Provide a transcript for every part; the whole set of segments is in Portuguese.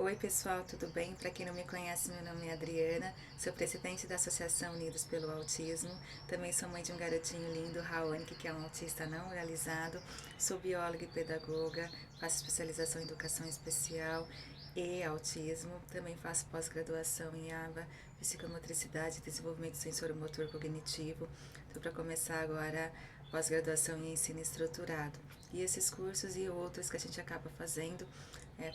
Oi pessoal, tudo bem? Para quem não me conhece, meu nome é Adriana, sou presidente da Associação Unidos pelo Autismo, também sou mãe de um garotinho lindo, Raoni, que é um autista não realizado, sou bióloga e pedagoga, faço especialização em educação especial e autismo, também faço pós-graduação em ABA, psicomotricidade e desenvolvimento sensoromotor cognitivo, estou para começar agora pós-graduação em ensino estruturado. E esses cursos e outros que a gente acaba fazendo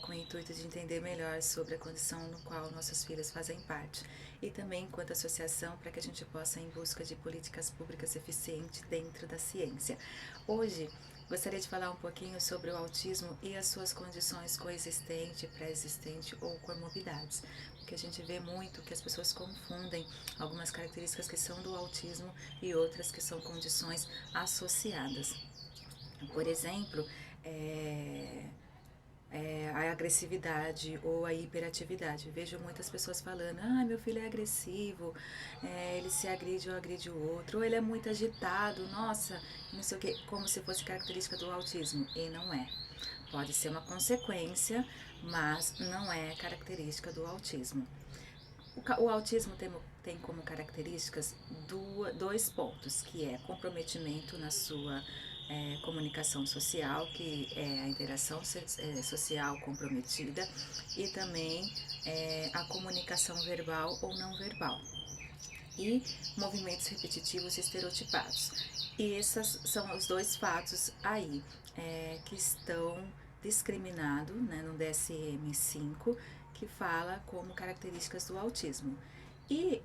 com o intuito de entender melhor sobre a condição no qual nossos filhos fazem parte. E também enquanto associação para que a gente possa ir em busca de políticas públicas eficientes dentro da ciência. Hoje, gostaria de falar um pouquinho sobre o autismo e as suas condições coexistente, pré-existente ou comorbidades. Porque a gente vê muito que as pessoas confundem algumas características que são do autismo e outras que são condições associadas. Por exemplo, a agressividade ou a hiperatividade. Vejo muitas pessoas falando, meu filho é agressivo, ele se agride ou agride o outro, ou ele é muito agitado, nossa, não sei o que, como se fosse característica do autismo, e não é. Pode ser uma consequência, mas não é característica do autismo. O autismo tem como características dois pontos, que é comprometimento na sua comunicação social, que é a interação social comprometida, e também a comunicação verbal ou não verbal, e movimentos repetitivos estereotipados. E esses são os dois fatos aí que estão discriminados, né, no DSM-5, que fala como características do autismo. E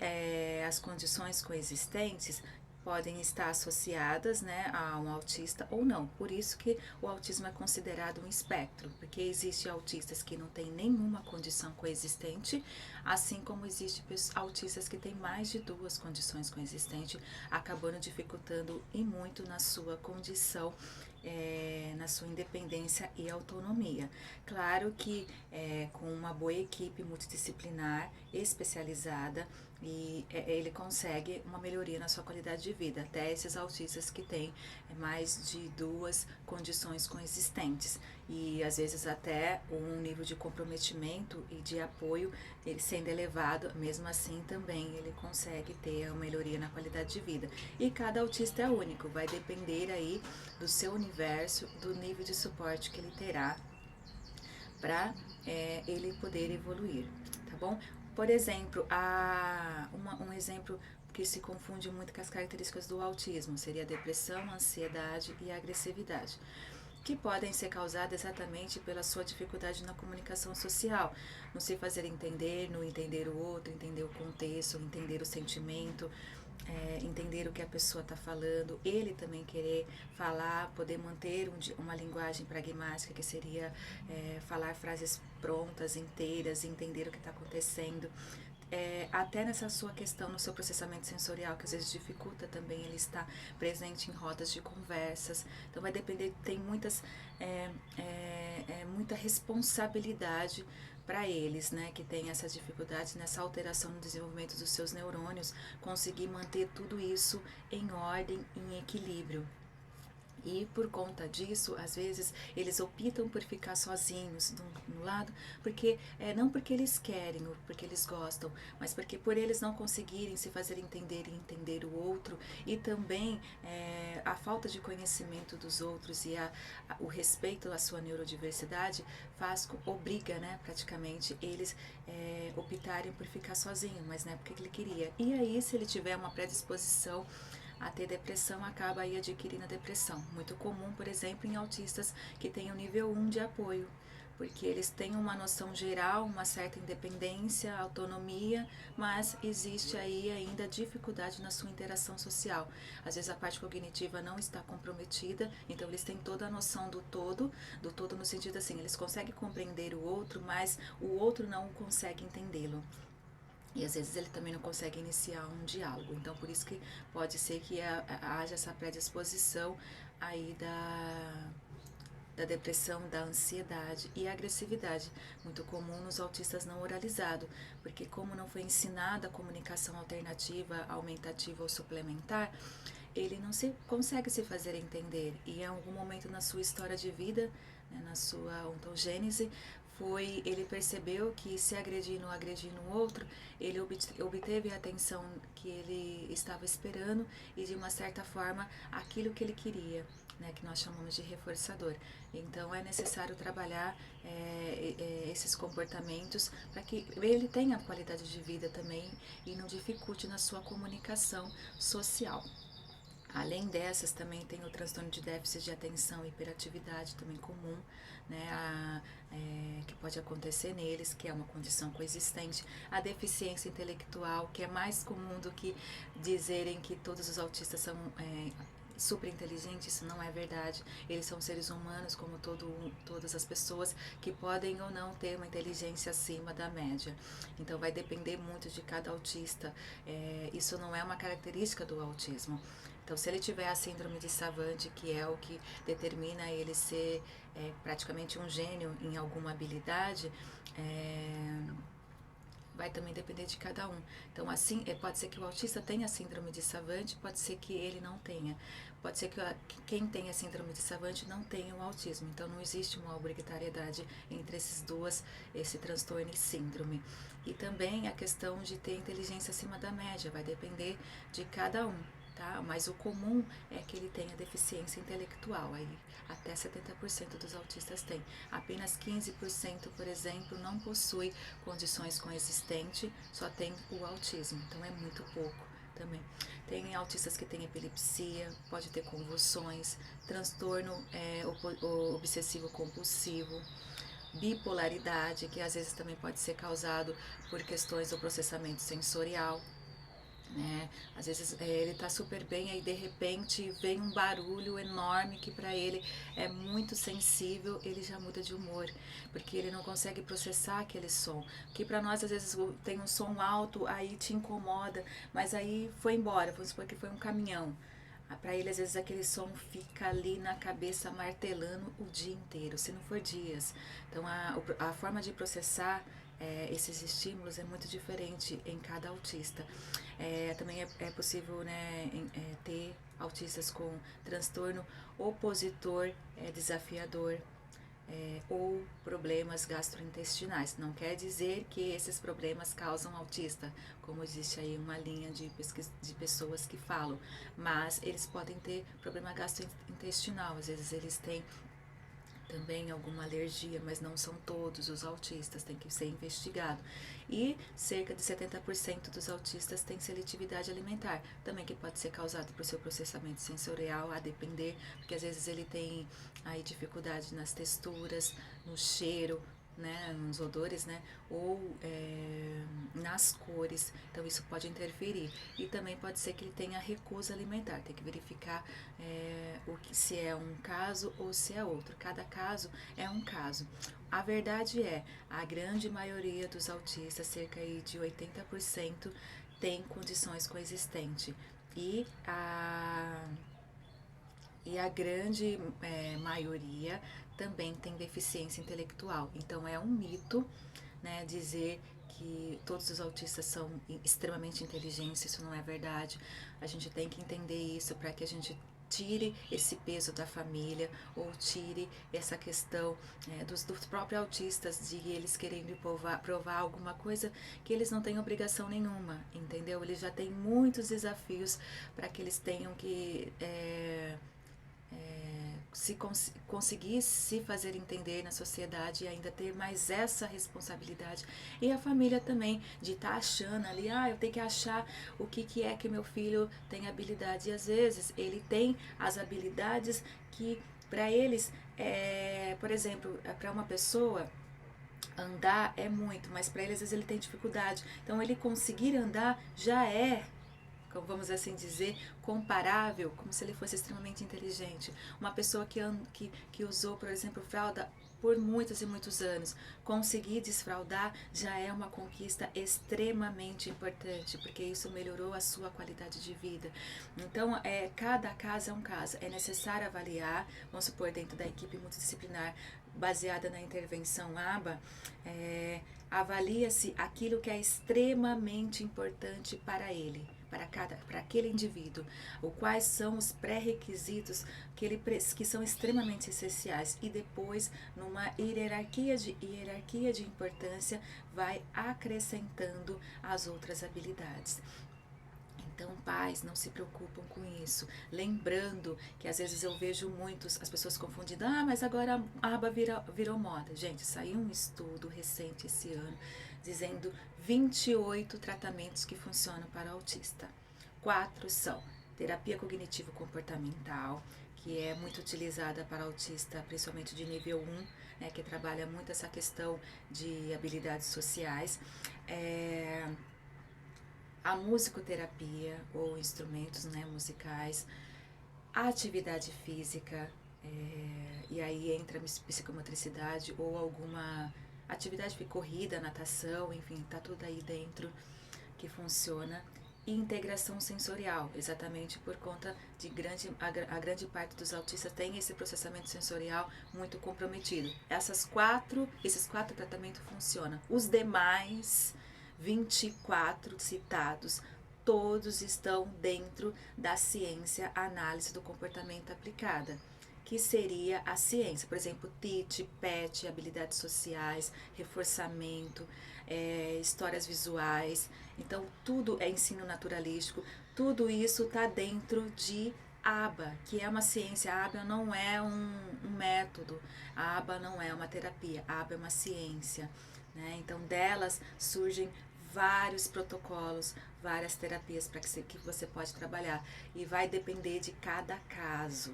as condições coexistentes podem estar associadas, né, a um autista ou não. Por isso que o autismo é considerado um espectro, porque existem autistas que não têm nenhuma condição coexistente, assim como existem autistas que têm mais de duas condições coexistentes, acabando dificultando e muito na sua condição, na sua independência e autonomia. Claro que com uma boa equipe multidisciplinar, especializada, e ele consegue uma melhoria na sua qualidade de vida, até esses autistas que têm mais de duas condições coexistentes, e às vezes até um nível de comprometimento e de apoio ele sendo elevado, mesmo assim também ele consegue ter uma melhoria na qualidade de vida. E cada autista é único, vai depender aí do seu universo, do nível de suporte que ele terá para ele poder evoluir, tá bom? Por exemplo, um exemplo que se confunde muito com as características do autismo seria a depressão, a ansiedade e a agressividade, que podem ser causadas exatamente pela sua dificuldade na comunicação social, no se fazer entender, no entender o outro, entender o contexto, entender o sentimento, entender o que a pessoa está falando, ele também querer falar, poder manter uma linguagem pragmática, que seria falar frases prontas, inteiras, entender o que está acontecendo. Até nessa sua questão, no seu processamento sensorial, que às vezes dificulta também ele estar presente em rodas de conversas. Então vai depender, tem muita responsabilidade para eles, né, que tem essas dificuldades nessa alteração no desenvolvimento dos seus neurônios, conseguir manter tudo isso em ordem, em equilíbrio. E por conta disso, às vezes, eles optam por ficar sozinhos no lado, porque não porque eles querem ou porque eles gostam, mas porque por eles não conseguirem se fazer entender e entender o outro, e também a falta de conhecimento dos outros e o respeito à sua neurodiversidade obriga, né, praticamente, eles optarem por ficar sozinho, mas não é porque ele queria. E aí, se ele tiver uma predisposição a ter depressão, acaba aí adquirindo a depressão. Muito comum, por exemplo, em autistas que têm o nível 1 de apoio, porque eles têm uma noção geral, uma certa independência, autonomia, mas existe aí ainda dificuldade na sua interação social. Às vezes a parte cognitiva não está comprometida, então eles têm toda a noção do todo no sentido assim, eles conseguem compreender o outro, mas o outro não consegue entendê-lo. E às vezes ele também não consegue iniciar um diálogo. Então, por isso que pode ser que haja essa predisposição aí da depressão, da ansiedade e agressividade, muito comum nos autistas não oralizados, porque como não foi ensinada a comunicação alternativa, aumentativa ou suplementar, ele não consegue se fazer entender, e em algum momento na sua história de vida, né, na sua ontogênese, ele percebeu que se agredindo o outro, ele obteve a atenção que ele estava esperando e de uma certa forma aquilo que ele queria, né, que nós chamamos de reforçador. Então é necessário trabalhar esses comportamentos para que ele tenha qualidade de vida também e não dificulte na sua comunicação social. Além dessas, também tem o transtorno de déficit de atenção e hiperatividade, também comum, né, que pode acontecer neles, que é uma condição coexistente. A deficiência intelectual, que é mais comum do que dizerem que todos os autistas são super inteligentes, isso não é verdade. Eles são seres humanos, como todas as pessoas, que podem ou não ter uma inteligência acima da média. Então vai depender muito de cada autista. Isso não é uma característica do autismo. Então, se ele tiver a síndrome de Savant, que é o que determina ele ser praticamente um gênio em alguma habilidade, vai também depender de cada um. Então, assim, pode ser que o autista tenha síndrome de Savant, pode ser que ele não tenha. Pode ser que quem tenha síndrome de Savant não tenha o autismo. Então, não existe uma obrigatoriedade entre esse transtorno e síndrome. E também a questão de ter inteligência acima da média, vai depender de cada um. Tá? Mas o comum é que ele tenha deficiência intelectual, aí até 70% dos autistas têm. Apenas 15%, por exemplo, não possui condições coexistentes, só tem o autismo, então é muito pouco também. Tem autistas que têm epilepsia, pode ter convulsões, transtorno obsessivo compulsivo, bipolaridade, que às vezes também pode ser causado por questões do processamento sensorial. Às vezes ele tá super bem, aí de repente vem um barulho enorme que para ele é muito sensível, ele já muda de humor, porque ele não consegue processar aquele som, que para nós às vezes tem um som alto, aí te incomoda, mas aí foi embora, vamos supor que foi um caminhão. Para ele, às vezes, aquele som fica ali na cabeça martelando o dia inteiro, se não for dias. Então, a forma de processar esses estímulos é muito diferente em cada autista. Também é possível, né, ter autistas com transtorno opositor desafiador, ou problemas gastrointestinais. Não quer dizer que esses problemas causam autista, como existe aí uma linha de pesquisa de pessoas que falam, mas eles podem ter problema gastrointestinal, às vezes eles têm também alguma alergia, mas não são todos os autistas, tem que ser investigado. E cerca de 70% dos autistas têm seletividade alimentar, também que pode ser causado por seu processamento sensorial, a depender, porque às vezes ele tem aí dificuldade nas texturas, no cheiro, né, nos odores, né, ou nas cores, então isso pode interferir. E também pode ser que ele tenha recusa alimentar, tem que verificar se é um caso ou se é outro. Cada caso é um caso. A verdade é, a grande maioria dos autistas, cerca de 80%, tem condições coexistentes. E a grande maioria também tem deficiência intelectual. Então é um mito, né, dizer que todos os autistas são extremamente inteligentes, isso não é verdade. A gente tem que entender isso para que a gente tire esse peso da família, ou tire essa questão dos próprios autistas de eles querendo provar alguma coisa que eles não têm obrigação nenhuma, entendeu? Eles já têm muitos desafios para que eles tenham que conseguir se fazer entender na sociedade e ainda ter mais essa responsabilidade. E a família também, de estar achando ali, eu tenho que achar o que é que meu filho tem habilidade. E às vezes ele tem as habilidades que para eles, por exemplo, para uma pessoa andar é muito, mas para ele às vezes ele tem dificuldade. Então ele conseguir andar já é, como vamos assim dizer, comparável, como se ele fosse extremamente inteligente. Uma pessoa que usou, por exemplo, fralda por muitos e muitos anos, conseguir desfraldar já é uma conquista extremamente importante, porque isso melhorou a sua qualidade de vida. Então, cada caso é um caso. É necessário avaliar, vamos supor, dentro da equipe multidisciplinar, baseada na intervenção ABA, avalia-se aquilo que é extremamente importante para ele, para aquele indivíduo, ou quais são os pré-requisitos que são extremamente essenciais, e depois, numa hierarquia de importância, vai acrescentando as outras habilidades. Então, pais, não se preocupam com isso. Lembrando que às vezes eu vejo as pessoas confundindo, mas agora a aba virou moda. Gente, saiu um estudo recente esse ano dizendo 28 tratamentos que funcionam para autista. 4 são terapia cognitivo-comportamental, que é muito utilizada para autista, principalmente de nível 1, né, que trabalha muito essa questão de habilidades sociais. A musicoterapia ou instrumentos, né, musicais, a atividade física, e aí entra a psicomotricidade ou alguma atividade de corrida, natação, enfim, tá tudo aí dentro que funciona. E integração sensorial, exatamente por conta de a grande parte dos autistas tem esse processamento sensorial muito comprometido. Esses quatro tratamentos funcionam. Os demais 24 citados, todos estão dentro da ciência análise do comportamento aplicada, que seria a ciência, por exemplo, TIT, PET, habilidades sociais, reforçamento, histórias visuais. Então, tudo é ensino naturalístico, tudo isso está dentro de ABA, que é uma ciência. A ABA não é um método, a ABA não é uma terapia, a ABA é uma ciência, né? Então, delas surgem vários protocolos, várias terapias para que você pode trabalhar, e vai depender de cada caso.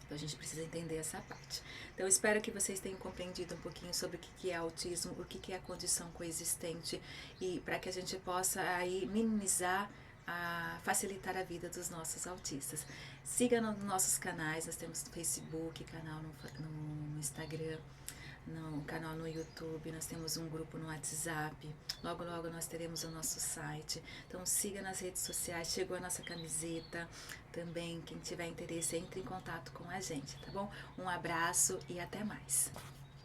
Então a gente precisa entender essa parte. Então eu espero que vocês tenham compreendido um pouquinho sobre o que é autismo, o que é a condição coexistente, e para que a gente possa aí minimizar, facilitar a vida dos nossos autistas. Siga nos nossos canais, nós temos no Facebook, canal no Instagram, no canal no YouTube, nós temos um grupo no WhatsApp, logo nós teremos o nosso site. Então siga nas redes sociais, chegou a nossa camiseta também, quem tiver interesse entre em contato com a gente, tá bom? Um abraço e até mais.